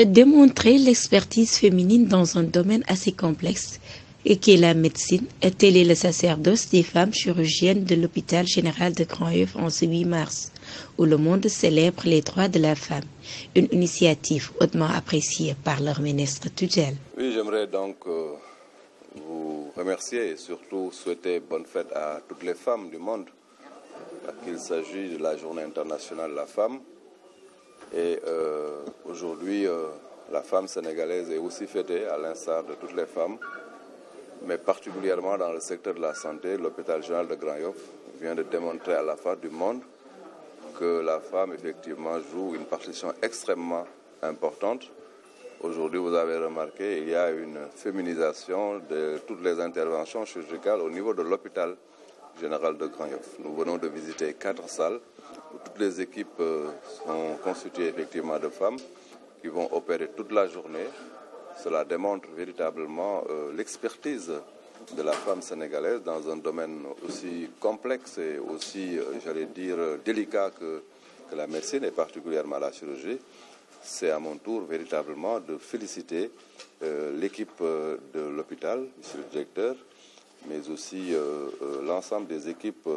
Démontrer l'expertise féminine dans un domaine assez complexe et qui est la médecine, tel est le sacerdoce des femmes chirurgiennes de l'hôpital général de Grand-Yoff en ce 8 mars, où le monde célèbre les droits de la femme, une initiative hautement appréciée par leur ministre tutelle. Oui, j'aimerais donc vous remercier et surtout souhaiter bonne fête à toutes les femmes du monde, qu'il s'agit de la Journée internationale de la femme. Et aujourd'hui, la femme sénégalaise est aussi fêtée à l'instar de toutes les femmes, mais particulièrement dans le secteur de la santé. L'hôpital général de Grand-Yoff vient de démontrer à la face du monde que la femme, effectivement, joue une partition extrêmement importante. Aujourd'hui, vous avez remarqué, il y a une féminisation de toutes les interventions chirurgicales au niveau de l'hôpital général de Grand-Yoff. Nous venons de visiter 4 salles où toutes les équipes sont constituées effectivement de femmes qui vont opérer toute la journée. Cela démontre véritablement l'expertise de la femme sénégalaise dans un domaine aussi complexe et aussi, j'allais dire, délicat que la médecine et particulièrement la chirurgie. C'est à mon tour véritablement de féliciter l'équipe de l'hôpital, monsieur le directeur, mais aussi l'ensemble des équipes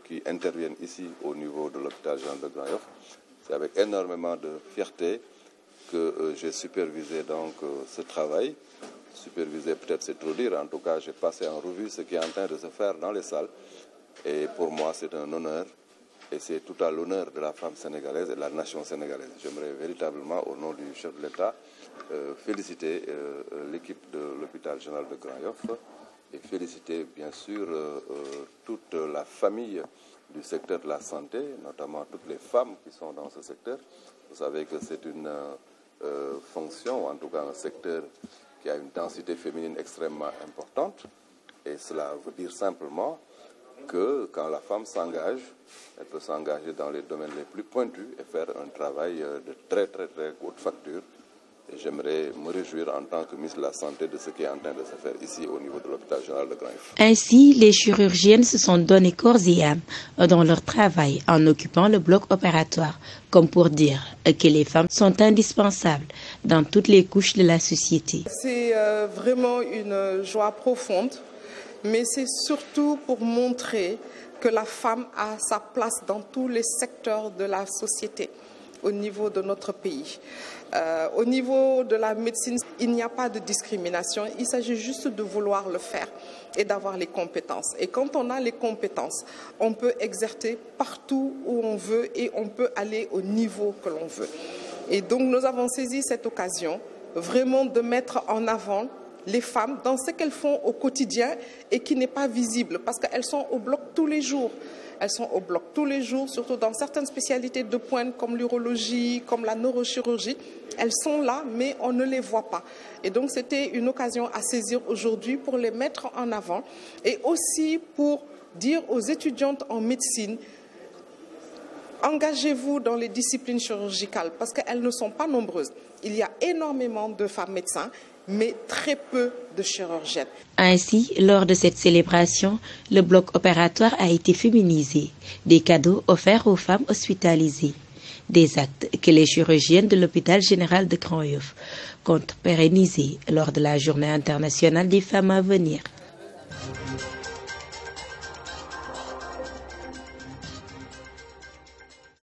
qui interviennent ici au niveau de l'hôpital général de Grand-Yoff. C'est avec énormément de fierté que j'ai supervisé donc ce travail. Superviser, peut-être c'est trop dire, en tout cas j'ai passé en revue ce qui est en train de se faire dans les salles. Et pour moi c'est un honneur et c'est tout à l'honneur de la femme sénégalaise et de la nation sénégalaise. J'aimerais véritablement, au nom du chef de l'État, féliciter l'équipe de l'hôpital général de Grand-Yoff et féliciter bien sûr toute la famille du secteur de la santé, notamment toutes les femmes qui sont dans ce secteur. Vous savez que c'est une fonction, ou en tout cas un secteur qui a une densité féminine extrêmement importante. Et cela veut dire simplement que quand la femme s'engage, elle peut s'engager dans les domaines les plus pointus et faire un travail de très haute facture. Et j'aimerais me réjouir en tant que ministre de la Santé de ce qui est en train de se faire ici au niveau de l'hôpital général de Grand-Yoff. Ainsi, les chirurgiennes se sont donné corps et âme dans leur travail en occupant le bloc opératoire, comme pour dire que les femmes sont indispensables dans toutes les couches de la société. C'est vraiment une joie profonde, mais c'est surtout pour montrer que la femme a sa place dans tous les secteurs de la société au niveau de notre pays. Au niveau de la médecine, il n'y a pas de discrimination, il s'agit juste de vouloir le faire et d'avoir les compétences. Et quand on a les compétences, on peut exercer partout où on veut et on peut aller au niveau que l'on veut. Et donc nous avons saisi cette occasion vraiment de mettre en avant les femmes dans ce qu'elles font au quotidien et qui n'est pas visible parce qu'elles sont au bloc tous les jours. Elles sont au bloc tous les jours, surtout dans certaines spécialités de pointe comme l'urologie, comme la neurochirurgie. Elles sont là, mais on ne les voit pas. Et donc, c'était une occasion à saisir aujourd'hui pour les mettre en avant et aussi pour dire aux étudiantes en médecine, engagez-vous dans les disciplines chirurgicales parce qu'elles ne sont pas nombreuses. Il y a énormément de femmes médecins, mais très peu de chirurgiennes. Ainsi, lors de cette célébration, le bloc opératoire a été féminisé, des cadeaux offerts aux femmes hospitalisées, des actes que les chirurgiennes de l'hôpital général de Grand-Yoff comptent pérenniser lors de la Journée internationale des femmes à venir.